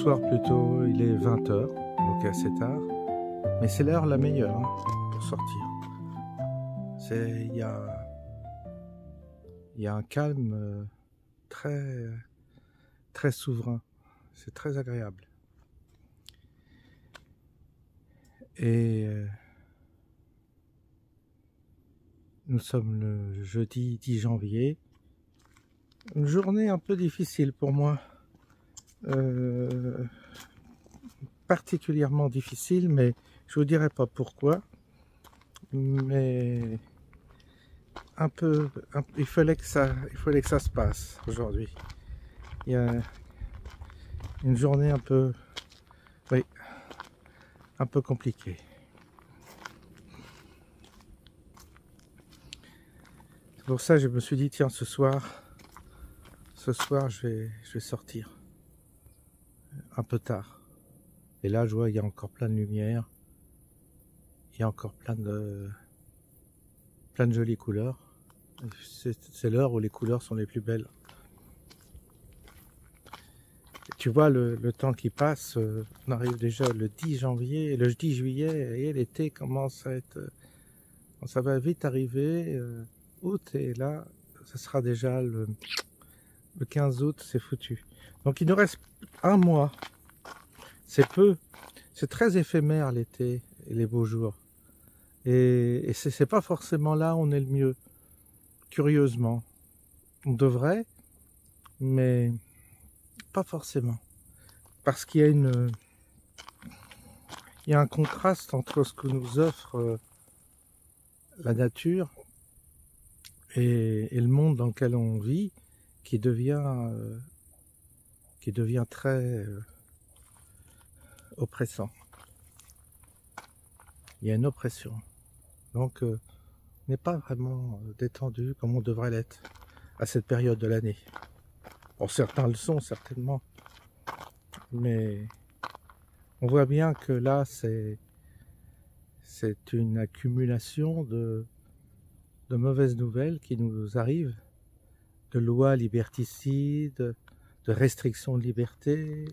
soir plutôt, il est 20 h, donc assez tard. Mais c'est l'heure la meilleure pour sortir. Il y a un calme très, très souverain. C'est très agréable. Et nous sommes le jeudi 10 janvier. Une journée un peu difficile pour moi. Particulièrement difficile, mais je vous dirai pas pourquoi. Mais il fallait que ça se passe aujourd'hui. Il y a une journée un peu compliquée. C'est pour ça que je me suis dit, tiens, ce soir je vais sortir un peu tard. Et là, je vois, il y a encore plein de lumière. Il y a encore plein de jolies couleurs. C'est l'heure où les couleurs sont les plus belles. Et tu vois le temps qui passe, on arrive déjà le 10 janvier, le 10 juillet, et l'été commence à être... ça va vite arriver, août, et là, ça sera déjà le 15 août, c'est foutu. Donc il nous reste un mois. C'est peu. C'est très éphémère l'été et les beaux jours. Et c'est pas forcément là où on est le mieux. Curieusement. On devrait, mais pas forcément. Parce qu'il y a un contraste entre ce que nous offre la nature et le monde dans lequel on vit qui devient très oppressant. Il y a une oppression. Donc, on n'est pas vraiment détendu comme on devrait l'être à cette période de l'année. Bon, certains le sont, certainement. Mais on voit bien que là, c'est une accumulation de mauvaises nouvelles qui nous arrivent, de lois liberticides, de restrictions de liberté,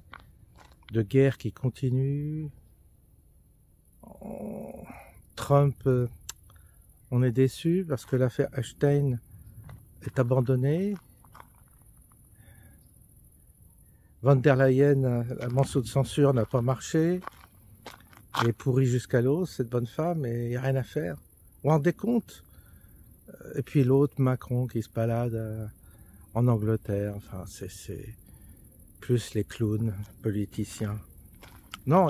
de guerres qui continuent. Trump, on est déçu parce que l'affaire Epstein est abandonnée. Von der Leyen, la motion de censure n'a pas marché. Elle est pourrie jusqu'à l'os, cette bonne femme, et il n'y a rien à faire. Vous vous rendez compte? Et puis l'autre, Macron, qui se balade en Angleterre. Enfin, c'est plus les clowns politiciens. Non,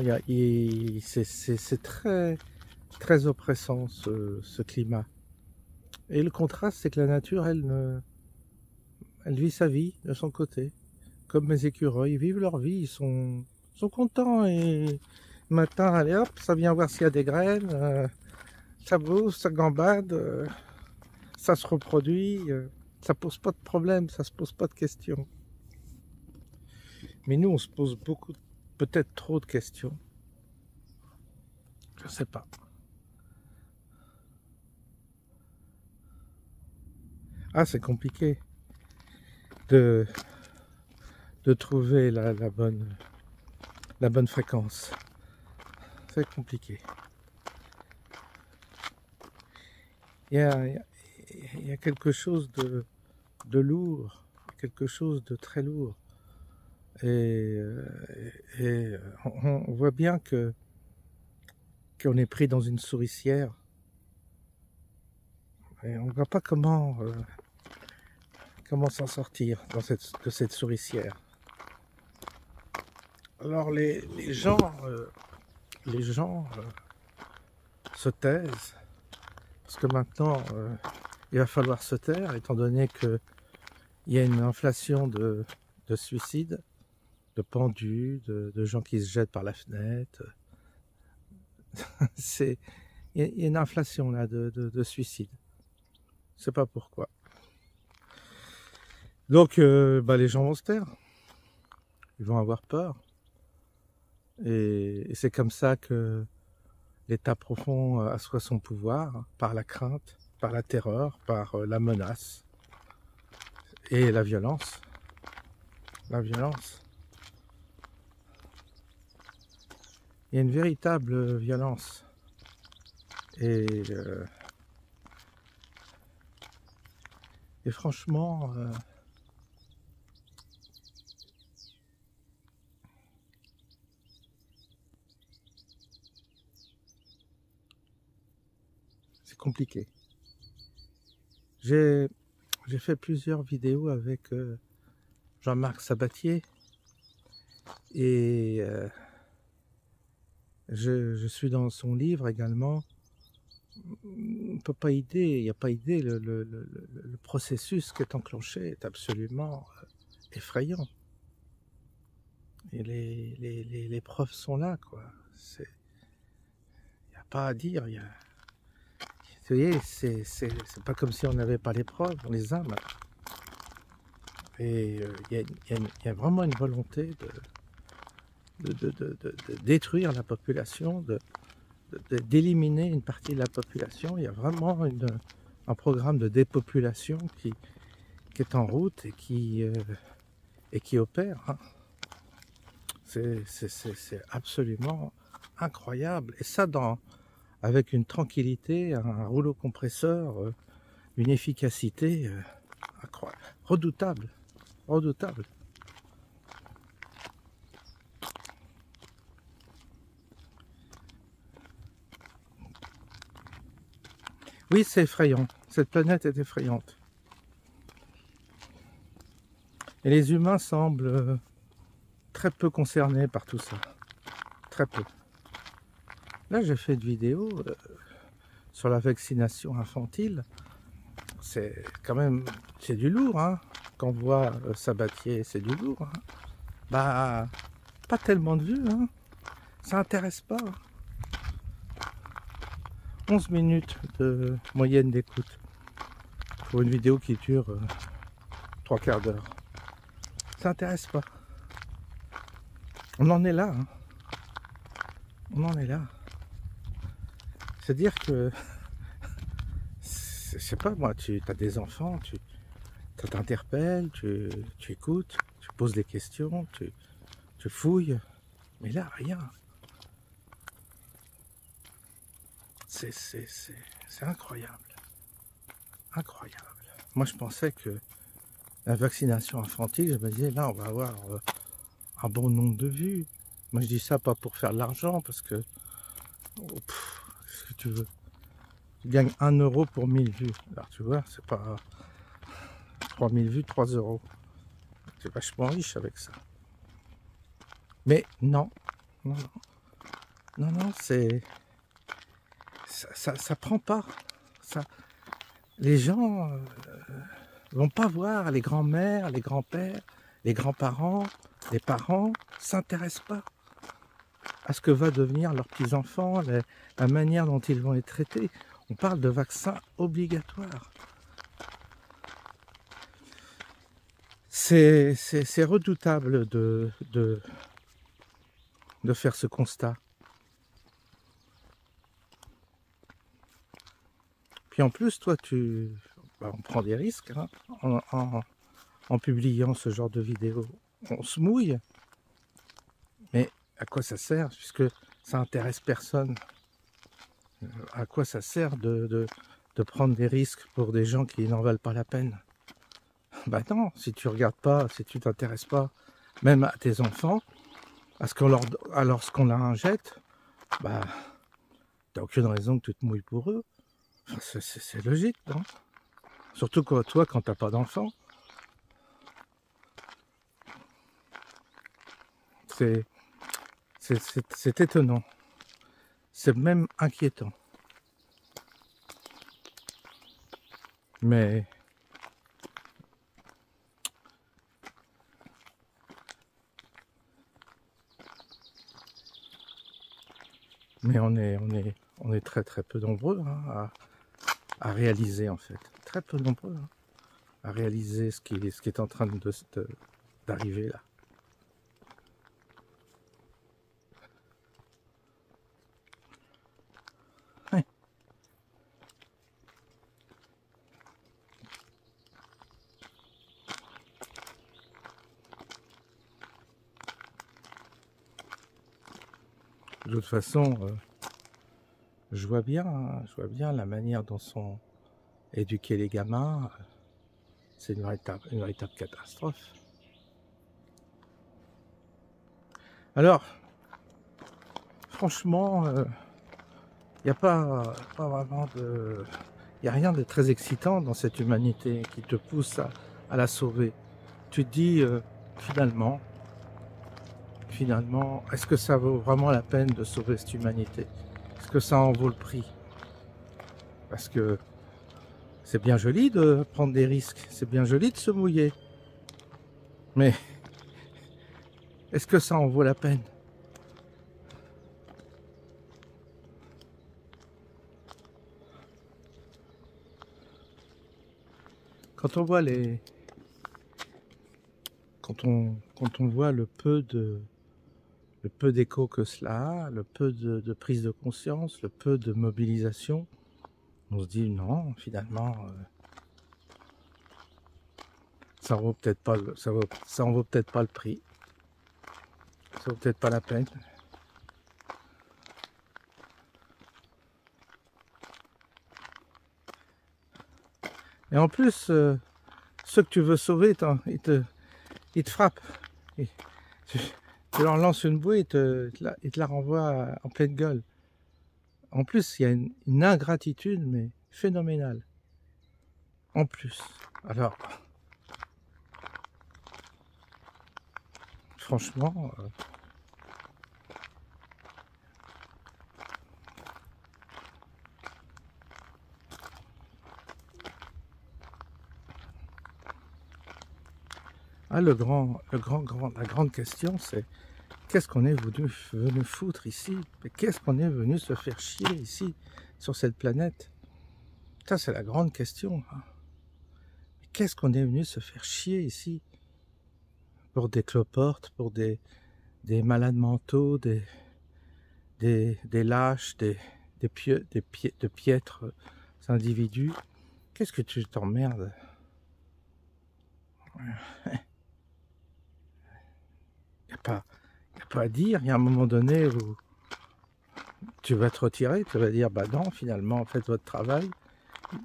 c'est très, très oppressant ce climat. Et le contraste, c'est que la nature, elle vit sa vie de son côté. Comme mes écureuils, ils vivent leur vie, ils sont contents. Et le matin, allez hop, ça vient voir s'il y a des graines, ça bouge, ça gambade, ça se reproduit, ça pose pas de problème, ça se pose pas de questions. Mais nous, on se pose peut-être trop de questions. Je sais pas. Ah, c'est compliqué de trouver la bonne fréquence. C'est compliqué. Il y a quelque chose de lourd, quelque chose de très lourd. Et on voit bien qu'on est pris dans une souricière. Et on ne voit pas comment s'en sortir de cette souricière. Alors les gens se taisent, parce que maintenant il va falloir se taire, étant donné qu'il y a une inflation de suicides, de pendus, de gens qui se jettent par la fenêtre. Il y a une inflation là de suicides. Je ne sais pas pourquoi. Donc les gens vont se taire. Ils vont avoir peur. Et c'est comme ça que l'État profond assoit son pouvoir, par la crainte, par la terreur, par la menace et la violence. La violence. Il y a une véritable violence. Et franchement, c'est compliqué. J'ai fait plusieurs vidéos avec Jean-Marc Sabatier et je suis dans son livre également. On peut pas idée, il n'y a pas idée, le processus qui est enclenché est absolument effrayant. Et les preuves sont là, quoi. Il n'y a pas à dire. Vous voyez, c'est pas comme si on n'avait pas les preuves, on les a maintenant. Et il y a vraiment une volonté de détruire la population, d'éliminer une partie de la population. Il y a vraiment un programme de dépopulation qui est en route et qui opère. Hein. C'est absolument incroyable. Et ça, avec une tranquillité, un rouleau compresseur, une efficacité incroyable, redoutable, redoutable. Oui, c'est effrayant. Cette planète est effrayante. Et les humains semblent très peu concernés par tout ça. Très peu. Là, j'ai fait une vidéo sur la vaccination infantile. C'est quand même, c'est du lourd, hein. Quand on voit Sabatier, c'est du lourd. Hein. Bah, pas tellement de vues, hein. Ça intéresse pas. 11 minutes de moyenne d'écoute pour une vidéo qui dure 3 quarts d'heure. Ça intéresse pas. On en est là. Hein. On en est là. C'est-à-dire que, je sais pas moi, tu as des enfants, tu t'interpelles, tu écoutes, tu poses des questions, tu fouilles. Mais là, rien. C'est incroyable. Incroyable. Moi, je pensais que la vaccination infantile, je me disais, là, on va avoir un bon nombre de vues. Moi, je dis ça pas pour faire de l'argent, parce que, qu'est-ce que tu veux? Tu gagnes 1 euro pour 1000 vues. Alors, tu vois, c'est pas 3000 vues, 3 euros. C'est vachement riche avec ça. Mais non, non, non, non, c'est... Ça prend pas. Ça, les gens vont pas voir les grands-mères, les grands-pères, les grands-parents, les parents s'intéressent pas à ce que va devenir leurs petits-enfants, la manière dont ils vont être traités. On parle de vaccins obligatoires. C'est redoutable de faire ce constat. Puis en plus, toi, on prend des risques hein, en publiant ce genre de vidéos. On se mouille, mais à quoi ça sert puisque ça intéresse personne? À quoi ça sert de prendre des risques pour des gens qui n'en valent pas la peine? Bah non, si tu regardes pas, si tu t'intéresses pas, même à tes enfants, à ce qu'on leur injecte, bah t'as aucune raison que tu te mouilles pour eux. Enfin, c'est logique, non? Surtout que toi, quand t'as pas d'enfants, c'est étonnant. C'est même inquiétant. Mais on est très très peu nombreux hein, à réaliser en fait. Très peu nombreux hein, à réaliser ce qui est en train d'arriver là. Ouais. De toute façon, je vois bien la manière dont sont éduqués les gamins. C'est une véritable catastrophe. Alors, franchement, il n'y a pas vraiment de... Il n'y a rien de très excitant dans cette humanité qui te pousse à la sauver. Tu te dis, finalement, est-ce que ça vaut vraiment la peine de sauver cette humanité? Est-ce que ça en vaut le prix? Parce que c'est bien joli de prendre des risques, c'est bien joli de se mouiller. Mais est-ce que ça en vaut la peine? Quand on voit quand on voit le peu d'écho que cela a, le peu de prise de conscience, le peu de mobilisation, on se dit non, finalement, ça en vaut peut-être pas ça en vaut peut-être pas le prix, ça vaut peut-être pas la peine. Et en plus, ceux que tu veux sauver, ils te frappent. Et tu leur lances une bouée, ils te la renvoient en pleine gueule. En plus, il y a une ingratitude, mais phénoménale. En plus. Alors, franchement, la grande question, c'est qu'est-ce qu'on est venu foutre ici? Qu'est-ce qu'on est venu se faire chier ici, sur cette planète? Ça, c'est la grande question. Hein. Qu'est-ce qu'on est venu se faire chier ici? Pour des cloportes, pour des malades mentaux, des lâches, de piètres individus. Qu'est-ce que tu t'emmerdes? Il n'y a pas à dire. Il y a un moment donné où tu vas te retirer, tu vas dire, bah non, finalement, faites votre travail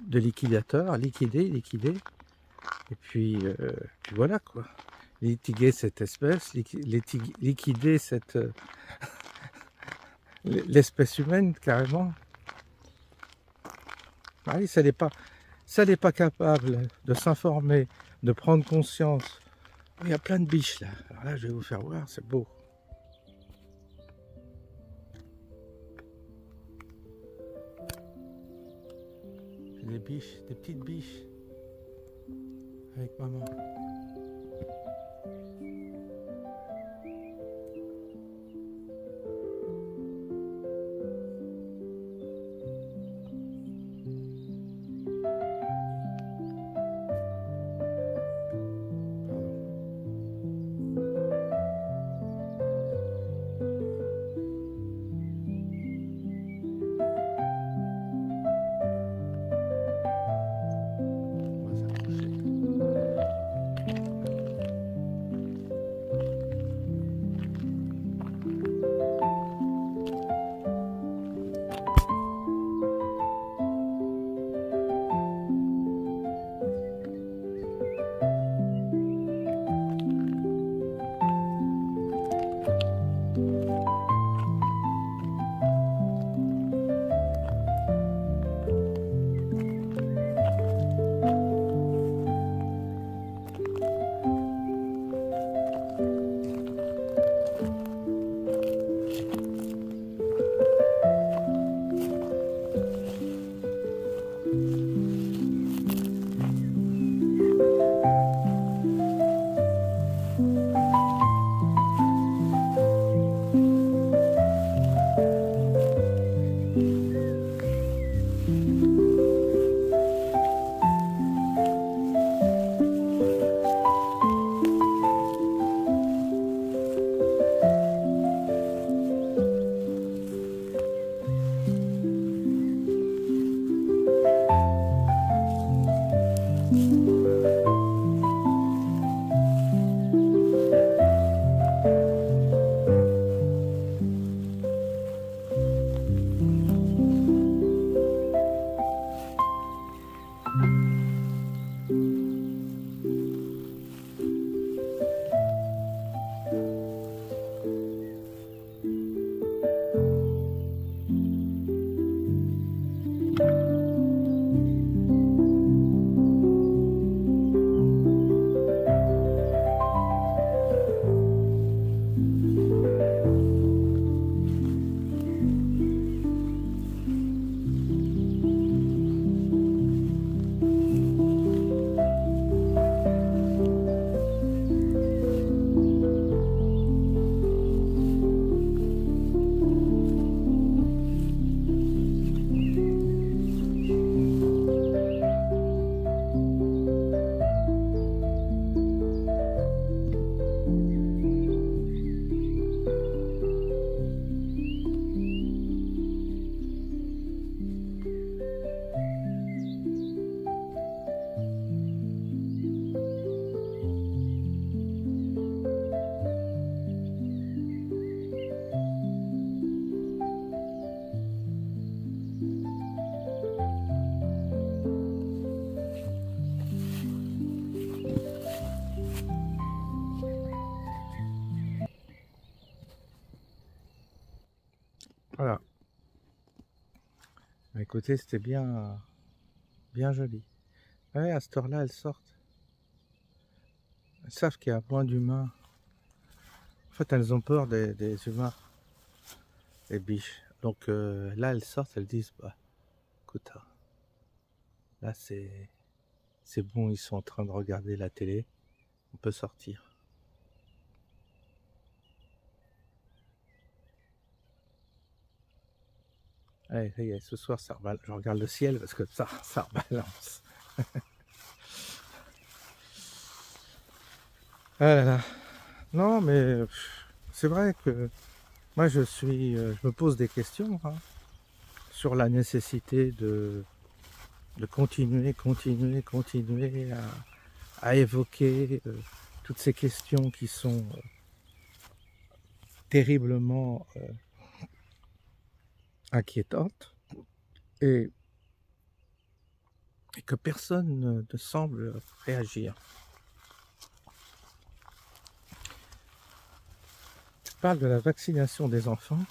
de liquidateur, liquider. Et puis voilà quoi. Liquider cette espèce, liquider cette l'espèce humaine carrément. Ah oui, ça n'est pas capable de s'informer, de prendre conscience. Il y a plein de biches là. Alors là, je vais vous faire voir, c'est beau. Des biches, des petites biches avec maman. Voilà. Bah, écoutez, c'était bien, bien joli. Ouais, à cette heure-là, elles sortent. Elles savent qu'il y a moins d'humains. En fait, elles ont peur des humains, les biches. Donc là, elles sortent, elles disent, bah, écoute, là, c'est bon, ils sont en train de regarder la télé, on peut sortir. Allez, ça y est, ce soir, ça rebalance. Je regarde le ciel parce que ça rebalance. Ah là là. Non, mais c'est vrai que moi, je me pose des questions hein, sur la nécessité de continuer à évoquer toutes ces questions qui sont terriblement inquiétantes et que personne ne semble réagir. Tu parles de la vaccination des enfants.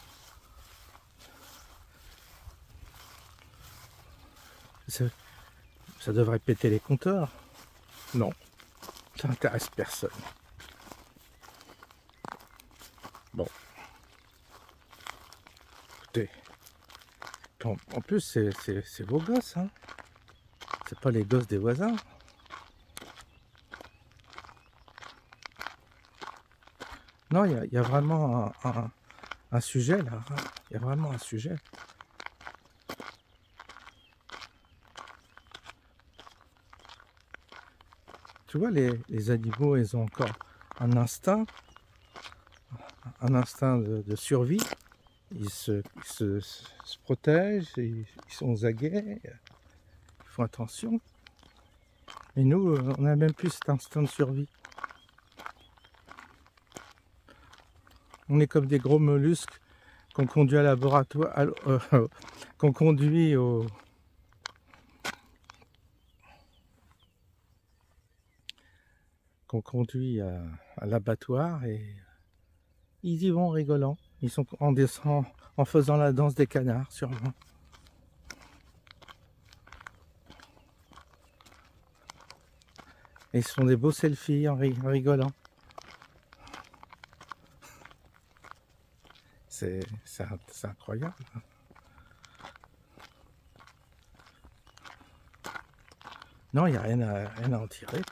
Ça devrait péter les compteurs. Non, ça n'intéresse personne. Bon. Écoutez. En plus, c'est vos gosses, hein. C'est pas les gosses des voisins. Non, il y a vraiment un sujet là. Hein. Il y a vraiment un sujet. Tu vois, les animaux, ils ont encore un instinct de survie. Ils se protègent, ils sont aux aguets, ils font attention. Et nous, on n'a même plus cet instinct de survie. On est comme des gros mollusques qu'on conduit à laboratoire, qu'on conduit à l'abattoir et ils y vont rigolant. Ils sont en faisant la danse des canards, sûrement. Et ils se font des beaux selfies en rigolant. C'est incroyable. Non, il n'y a rien à en tirer.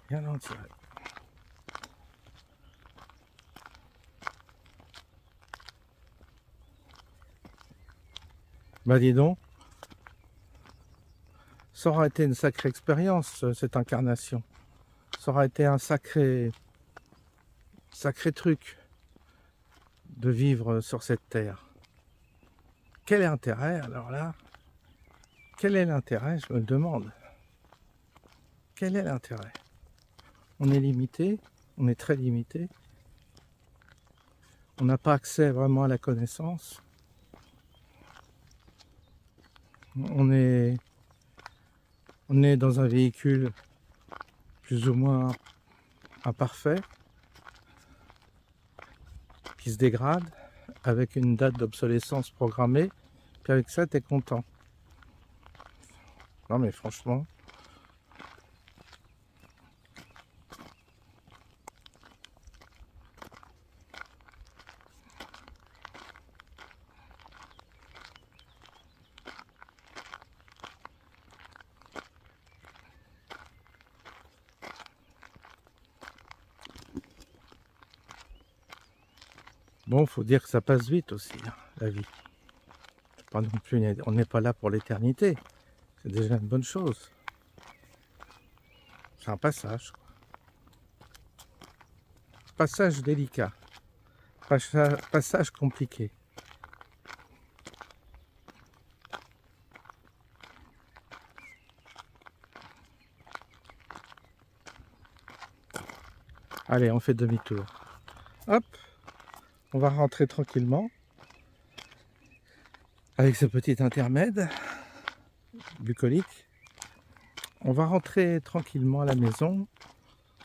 Rien à en tirer. Bah dis donc, ça aurait été une sacrée expérience, cette incarnation. Ça aurait été un sacré truc de vivre sur cette terre. Quel est l'intérêt, alors là? Quel est l'intérêt, je me le demande. Quel est l'intérêt? On est limité, on est très limité. On n'a pas accès vraiment à la connaissance. On est dans un véhicule plus ou moins imparfait, qui se dégrade, avec une date d'obsolescence programmée, puis avec ça, tu es content. Non mais franchement... Bon, faut dire que ça passe vite aussi, hein, la vie. Pas non plus, on n'est pas là pour l'éternité. C'est déjà une bonne chose. C'est un passage. Passage délicat. Passage compliqué. Allez, on fait demi-tour. Hop, on va rentrer tranquillement. Avec ce petit intermède bucolique. On va rentrer tranquillement à la maison.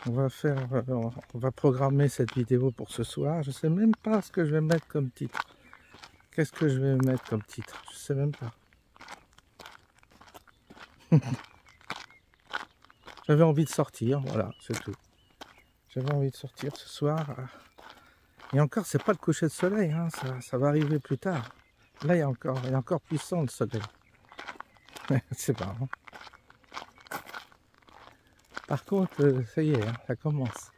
On va programmer cette vidéo pour ce soir. Je sais même pas ce que je vais mettre comme titre. Qu'est-ce que je vais mettre comme titre? Je sais même pas. J'avais envie de sortir, voilà, c'est tout. J'avais envie de sortir ce soir. Et encore, c'est pas le coucher de soleil, hein, ça va arriver plus tard. Là, il est encore puissant le soleil. C'est marrant. Par contre, ça y est, hein, ça commence.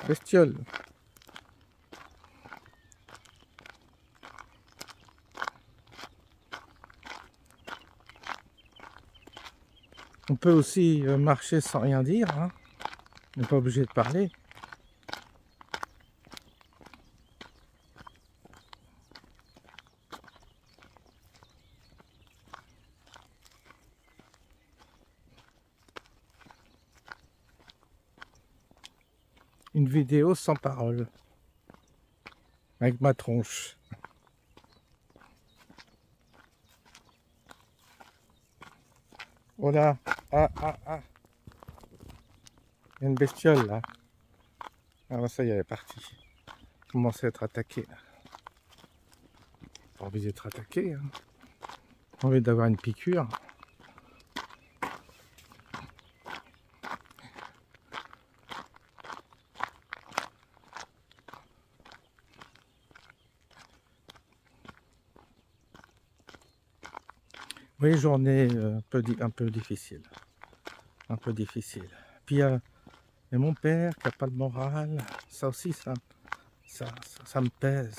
Bestiole. On peut aussi marcher sans rien dire, hein. On n'est pas obligé de parler. Une vidéo sans parole. Avec ma tronche. Voilà. Ah. Il y a une bestiole là. Ah bah ça y est, elle est partie. Commence à être attaqué. Pas envie d'être attaqué. Hein. Pas envie d'avoir une piqûre. Oui, journée un peu difficile. Un peu difficile. Puis il y a mon père qui n'a pas le moral. Ça aussi, ça me pèse.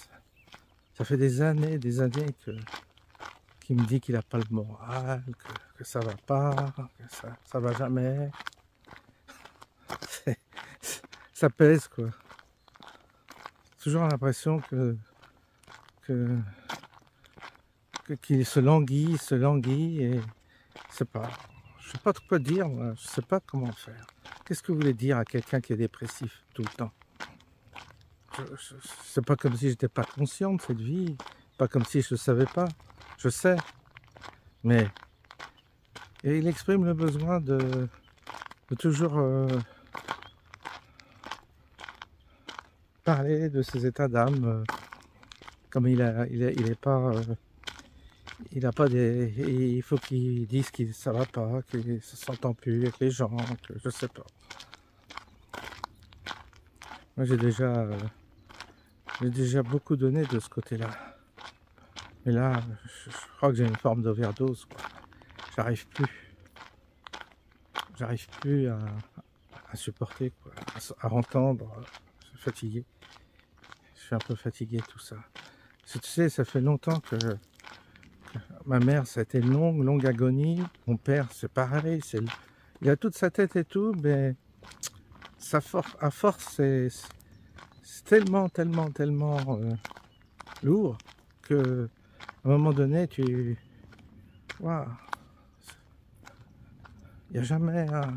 Ça fait des années qu'il me dit qu'il n'a pas le moral, que ça va pas, que ça va jamais. Ça pèse, quoi. Toujours l'impression qu'il se languit et je sais pas quoi dire, moi. Je sais pas comment faire. Qu'est-ce que vous voulez dire à quelqu'un qui est dépressif tout le temps? C'est pas comme si j'étais pas conscient de cette vie, pas comme si je savais pas. Je sais, mais et il exprime le besoin de toujours parler de ses états d'âme, comme il a pas des, il faut qu'il dise que ça va pas, qu'il se s'entend plus avec les gens, que je sais pas. Moi j'ai déjà beaucoup donné de ce côté-là. Mais là, je crois que j'ai une forme d'overdose, quoi. J'arrive plus à supporter, quoi, à entendre. Je suis fatigué. Je suis un peu fatigué tout ça. Tu sais, ça fait longtemps que ma mère, ça a été une longue agonie. Mon père, c'est pareil. Il a toute sa tête et tout, mais à force, c'est tellement lourd que à un moment donné, waouh, il n'y a jamais un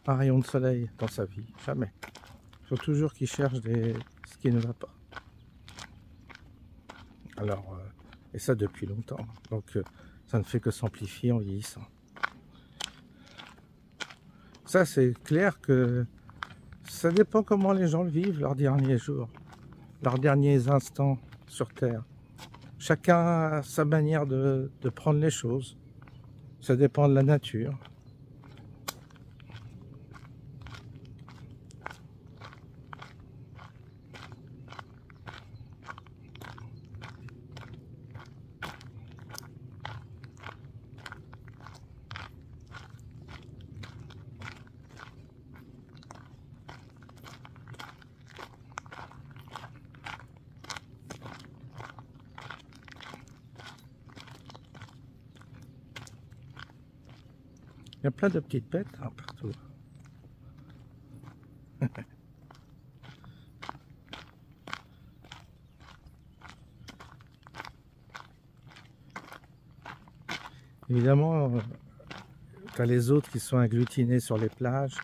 rayon de soleil dans sa vie. Jamais. Il faut toujours qu'il cherche ce qui ne va pas. Alors, et ça depuis longtemps. Donc, ça ne fait que s'amplifier en vieillissant. Ça, c'est clair que ça dépend comment les gens le vivent leurs derniers jours, leurs derniers instants sur Terre. Chacun a sa manière de prendre les choses. Ça dépend de la nature. Il y a plein de petites bêtes hein, partout. Évidemment, tu as les autres qui sont agglutinés sur les plages.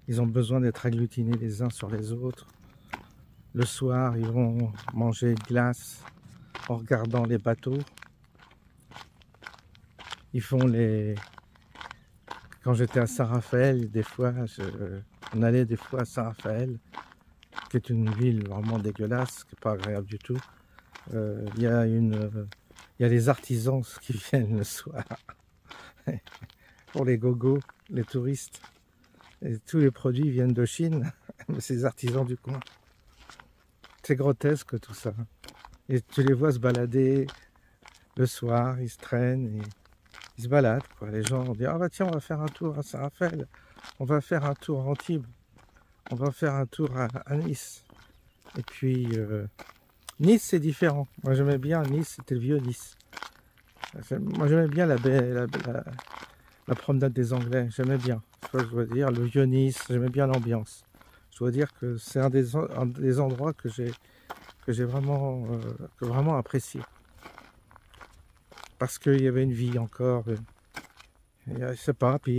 Ils ont besoin d'être agglutinés les uns sur les autres. Le soir, ils vont manger une glace en regardant les bateaux. Ils font Quand j'étais à Saint-Raphaël, des fois, on allait des fois à Saint-Raphaël, qui est une ville vraiment dégueulasse, qui n'est pas agréable du tout. Il y a les artisans qui viennent le soir pour les gogos, les touristes. Et tous les produits viennent de Chine, mais c'est les artisans du coin. C'est grotesque tout ça. Et tu les vois se balader le soir, ils se traînent, et ils se baladent, quoi. Les gens vont dire, ah bah tiens, on va faire un tour à Saint-Raphaël, on va faire un tour à Antibes, on va faire un tour à Nice. Et puis, Nice c'est différent. Moi j'aimais bien Nice, c'était le vieux Nice. Moi j'aimais bien la promenade des Anglais, j'aimais bien. Je dois dire, le vieux Nice, j'aimais bien l'ambiance. Je dois dire que c'est un des endroits que j'ai vraiment apprécié. Parce qu'il y avait une vie encore, je sais pas, puis il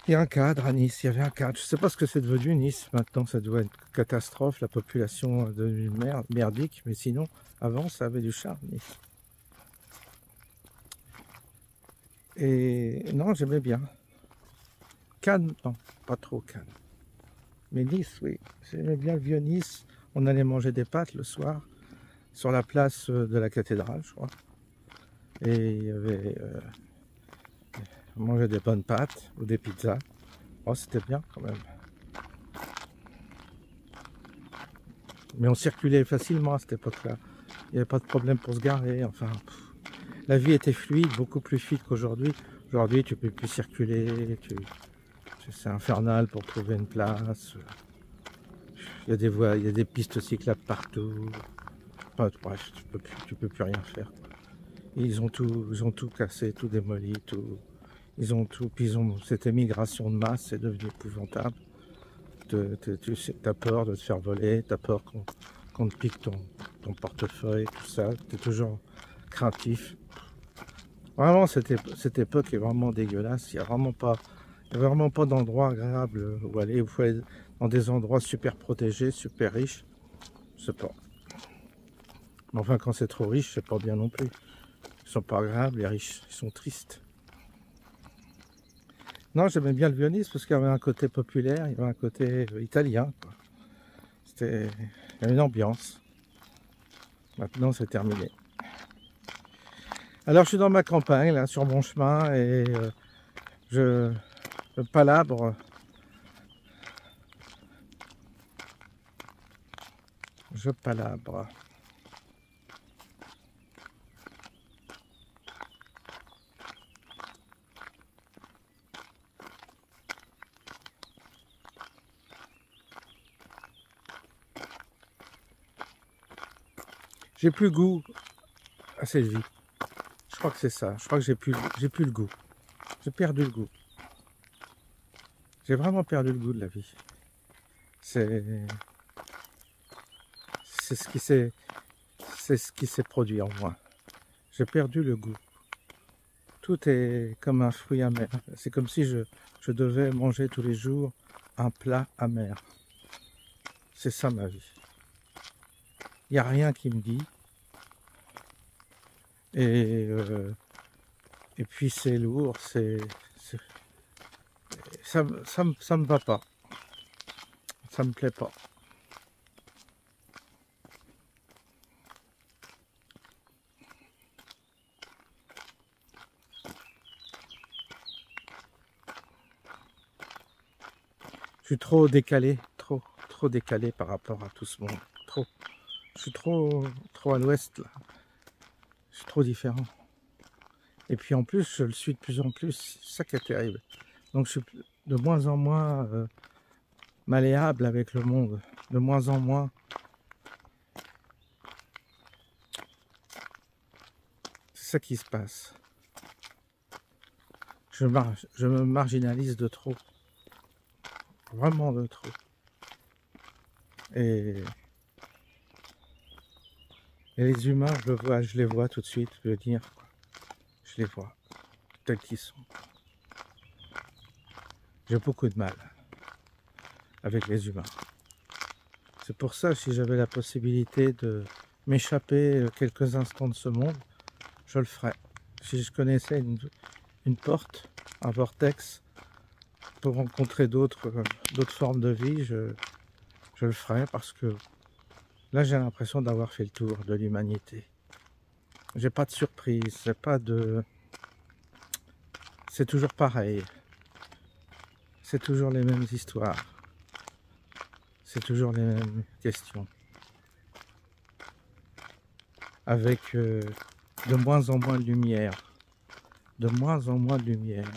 y a un cadre à Nice, il y avait un cadre. Je sais pas ce que c'est devenu Nice, maintenant ça doit être une catastrophe, la population est devenue merdique, mais sinon, avant ça avait du charme Nice. Et non, j'aimais bien. Cannes, non, pas trop Cannes. Mais Nice, oui, j'aimais bien le vieux Nice. On allait manger des pâtes le soir, sur la place de la cathédrale, je crois. Et il y avait... on mangeait des bonnes pâtes ou des pizzas. Oh, c'était bien quand même. Mais on circulait facilement à cette époque-là. Il n'y avait pas de problème pour se garer. Enfin, la vie était fluide, beaucoup plus fluide qu'aujourd'hui. Aujourd'hui, tu peux plus circuler. C'est infernal pour trouver une place. Il y a des voies, il y a des pistes cyclables partout. Enfin, bref, tu peux plus rien faire. Et ils ont tout cassé, tout démoli, tout. Ils ont tout. Puis cette émigration de masse, c'est devenu épouvantable. Tu as peur de te faire voler, tu as peur qu'on te pique ton portefeuille, tout ça. Tu es toujours craintif. Vraiment, cette époque est vraiment dégueulasse. Il n'y a vraiment pas d'endroit agréable où aller. Il faut aller dans des endroits super protégés, super riches. Je sais pas. Mais enfin, quand c'est trop riche, c'est pas bien non plus. Ils sont pas agréables, les riches. Ils sont tristes. Non, j'aimais bien le vieux Nice parce qu'il y avait un côté populaire, il y avait un côté italien, quoi. Il y avait une ambiance. Maintenant, c'est terminé. Alors, je suis dans ma campagne, là, sur mon chemin, et je palabre. Je palabre. J'ai plus le goût à cette vie. Je crois que c'est ça. Je crois que j'ai plus le goût. J'ai perdu le goût. J'ai vraiment perdu le goût de la vie. C'est ce qui s'est produit en moi. J'ai perdu le goût. Tout est comme un fruit amer. C'est comme si je devais manger tous les jours un plat amer. C'est ça ma vie. Il n'y a rien qui me dit. Et puis c'est lourd, ça me va pas. Ça me plaît pas. Je suis trop décalé, trop décalé par rapport à tout ce monde. Trop. Je suis trop à l'ouest là. Je suis trop différent. Et puis en plus, je le suis de plus en plus. C'est ça qui est terrible. Donc je suis de moins en moins malléable avec le monde. De moins en moins. C'est ça qui se passe. Je me marginalise de trop. Vraiment de trop. Et les humains, je les vois tout de suite, je veux dire, je les vois, tels qu'ils sont. J'ai beaucoup de mal avec les humains. C'est pour ça, si j'avais la possibilité de m'échapper quelques instants de ce monde, je le ferais. Si je connaissais une porte, un vortex, pour rencontrer d'autres formes de vie, je le ferai parce que là j'ai l'impression d'avoir fait le tour de l'humanité. J'ai pas de surprise, j'ai pas de... C'est toujours pareil. C'est toujours les mêmes histoires. C'est toujours les mêmes questions. Avec de moins en moins de lumière. De moins en moins de lumière.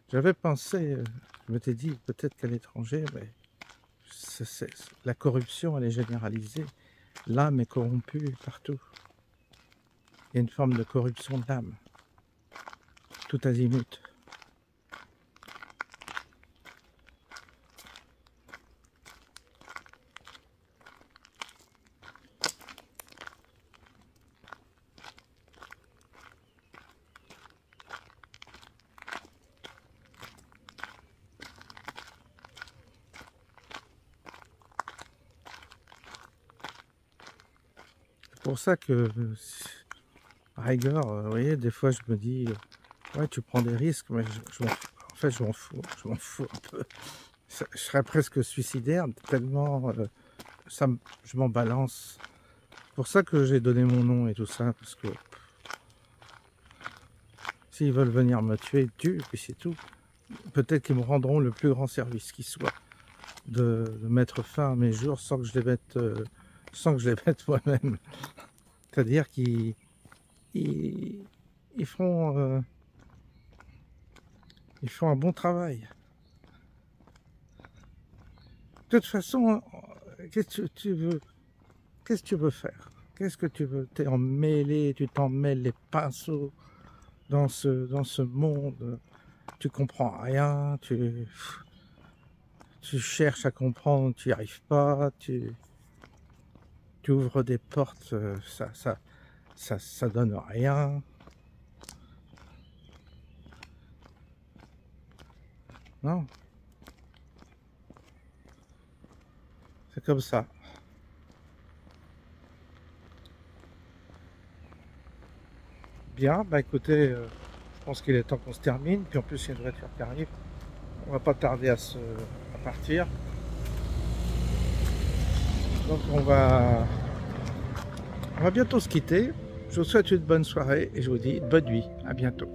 J'avais pensé, je m'étais dit peut-être qu'à l'étranger, mais la corruption elle est généralisée. L'âme est corrompue partout. Il y a une forme de corruption de l'âme. Tout azimut. C'est pour ça que, à rigueur, vous voyez, des fois je me dis, ouais, tu prends des risques, mais en fait, je m'en fous un peu. Je serais presque suicidaire, tellement je m'en balance. C'est pour ça que j'ai donné mon nom et tout ça, parce que s'ils veulent venir me tuer, ils tuent, et c'est tout. Peut-être qu'ils me rendront le plus grand service qui soit, de mettre fin à mes jours sans que je les mette, moi-même. C'est-à-dire qu'ils font un bon travail. De toute façon, qu'est-ce que tu veux faire? Qu'est-ce que tu veux? T'es emmêlé, tu t'en mêles les pinceaux dans ce monde. Tu comprends rien, tu cherches à comprendre, tu n'y arrives pas, tu ouvres des portes, ça donne rien. Non. C'est comme ça. Bien, bah écoutez, je pense qu'il est temps qu'on se termine. Puis en plus, il y a une voiture qui arrive. On va pas tarder à partir. Donc on va bientôt se quitter. Je vous souhaite une bonne soirée et je vous dis bonne nuit. À bientôt.